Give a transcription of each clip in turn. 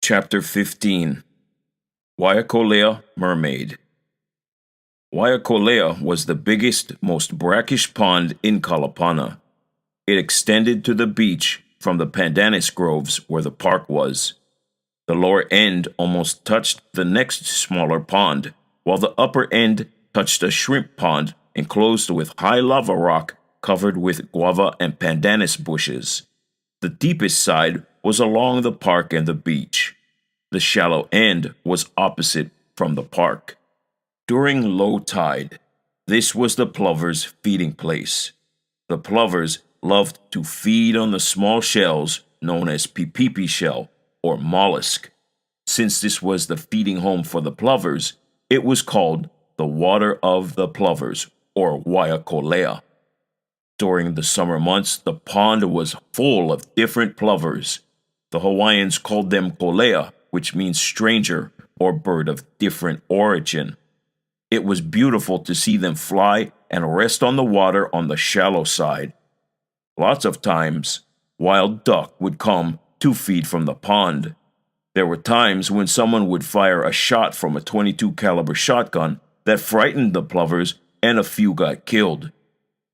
Chapter 15 Waiakolea Mermaid. Waiakolea was the biggest, most brackish pond in Kalapana. It extended to the beach from the pandanus groves where the park was. The lower end almost touched the next smaller pond, while the upper end touched a shrimp pond enclosed with high lava rock covered with guava and pandanus bushes. The deepest side was along the park and the beach. The shallow end was opposite from the park. During low tide, this was the plovers' feeding place. The plovers loved to feed on the small shells known as pipipi shell or mollusk. Since this was the feeding home for the plovers, it was called the water of the plovers or Waiakolea. During the summer months, the pond was full of different plovers. The Hawaiians called them kolea, which means stranger or bird of different origin. It was beautiful to see them fly and rest on the water on the shallow side. Lots of times, wild duck would come to feed from the pond. There were times when someone would fire a shot from a .22 caliber shotgun that frightened the plovers and a few got killed.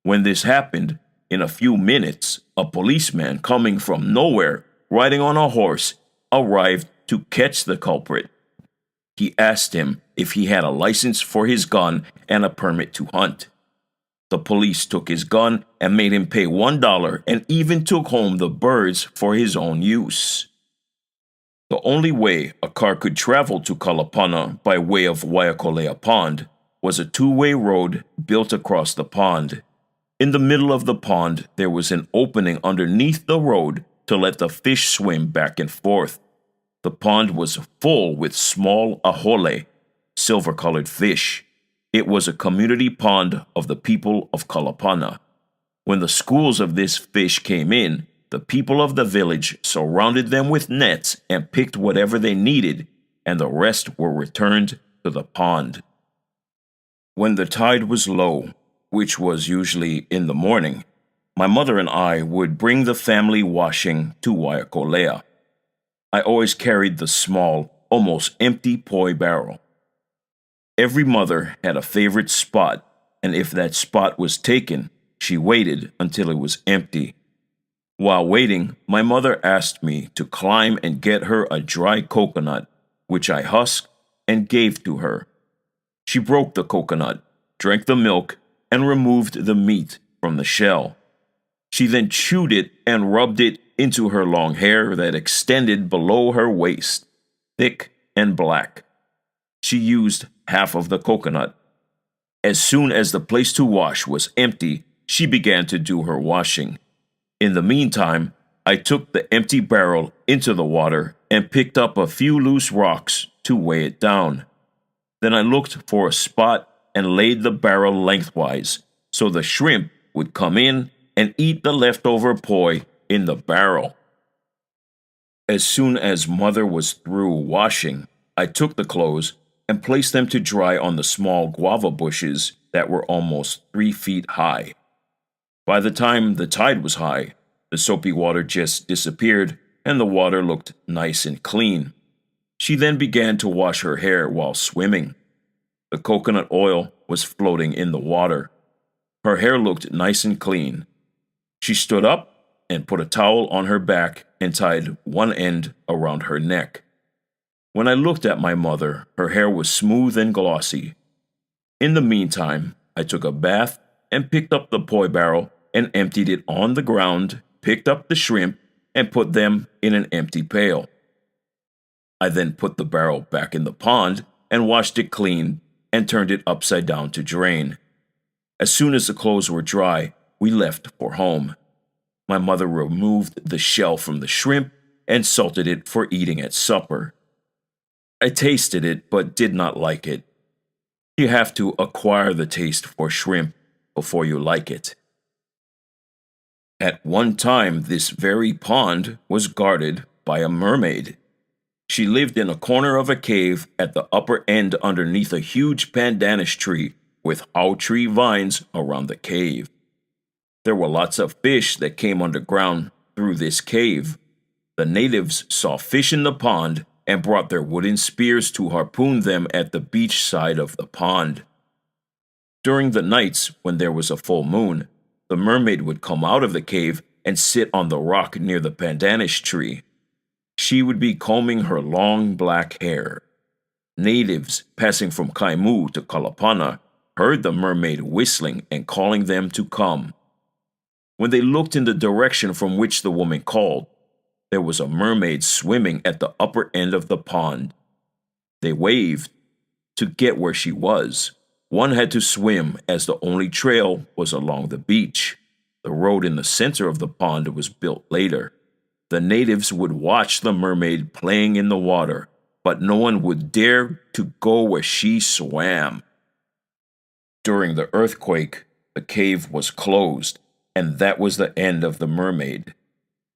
When this happened, in a few minutes, a policeman coming from nowhere, riding on a horse, arrived to catch the culprit. He asked him if he had a license for his gun and a permit to hunt. The police took his gun and made him pay $1 and even took home the birds for his own use. The only way a car could travel to Kalapana by way of Waiakolea Pond was a two-way road built across the pond. In the middle of the pond, there was an opening underneath the road to let the fish swim back and forth. The pond was full with small ahole, silver-colored fish. It was a community pond of the people of Kalapana. When the schools of this fish came in, the people of the village surrounded them with nets and picked whatever they needed, and the rest were returned to the pond. When the tide was low, which was usually in the morning, my mother and I would bring the family washing to Waiakolea. I always carried the small, almost empty poi barrel. Every mother had a favorite spot, and if that spot was taken, she waited until it was empty. While waiting, my mother asked me to climb and get her a dry coconut, which I husked and gave to her. She broke the coconut, drank the milk, and removed the meat from the shell. She then chewed it and rubbed it into her long hair that extended below her waist, thick and black. She used half of the coconut. As soon as the place to wash was empty, she began to do her washing. In the meantime, I took the empty barrel into the water and picked up a few loose rocks to weigh it down. Then I looked for a spot and laid the barrel lengthwise so the shrimp would come in and eat the leftover poi in the barrel. As soon as Mother was through washing, I took the clothes and placed them to dry on the small guava bushes that were almost 3 feet high. By the time the tide was high, the soapy water just disappeared and the water looked nice and clean. She then began to wash her hair while swimming. The coconut oil was floating in the water. Her hair looked nice and clean. She stood up and put a towel on her back and tied one end around her neck. When I looked at my mother, her hair was smooth and glossy. In the meantime, I took a bath and picked up the poi barrel and emptied it on the ground, picked up the shrimp, and put them in an empty pail. I then put the barrel back in the pond and washed it clean and turned it upside down to drain. As soon as the clothes were dry, we left for home. My mother removed the shell from the shrimp and salted it for eating at supper. I tasted it but did not like it. You have to acquire the taste for shrimp before you like it. At one time, this very pond was guarded by a mermaid. She lived in a corner of a cave at the upper end underneath a huge pandanus tree with hau tree vines around the cave. There were lots of fish that came underground through this cave. The natives saw fish in the pond and brought their wooden spears to harpoon them at the beach side of the pond. During the nights when there was a full moon, the mermaid would come out of the cave and sit on the rock near the pandanus tree. She would be combing her long black hair. Natives passing from Kaimu to Kalapana heard the mermaid whistling and calling them to come. When they looked in the direction from which the woman called, there was a mermaid swimming at the upper end of the pond. They waved. To get where she was, one had to swim, as the only trail was along the beach. The road in the center of the pond was built later. The natives would watch the mermaid playing in the water, but no one would dare to go where she swam. During the earthquake, the cave was closed, and that was the end of the mermaid.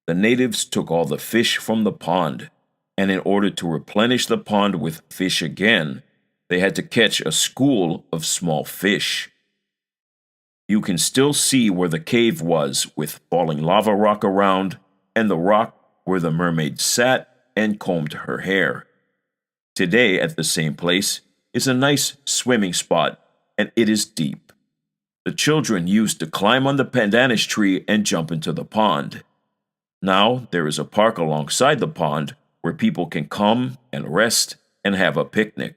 The natives took all the fish from the pond, and in order to replenish the pond with fish again, they had to catch a school of small fish. You can still see where the cave was, with falling lava rock around, and the rock where the mermaid sat and combed her hair. Today, at the same place, is a nice swimming spot, and it is deep. The children used to climb on the pandanus tree and jump into the pond. Now there is a park alongside the pond where people can come and rest and have a picnic.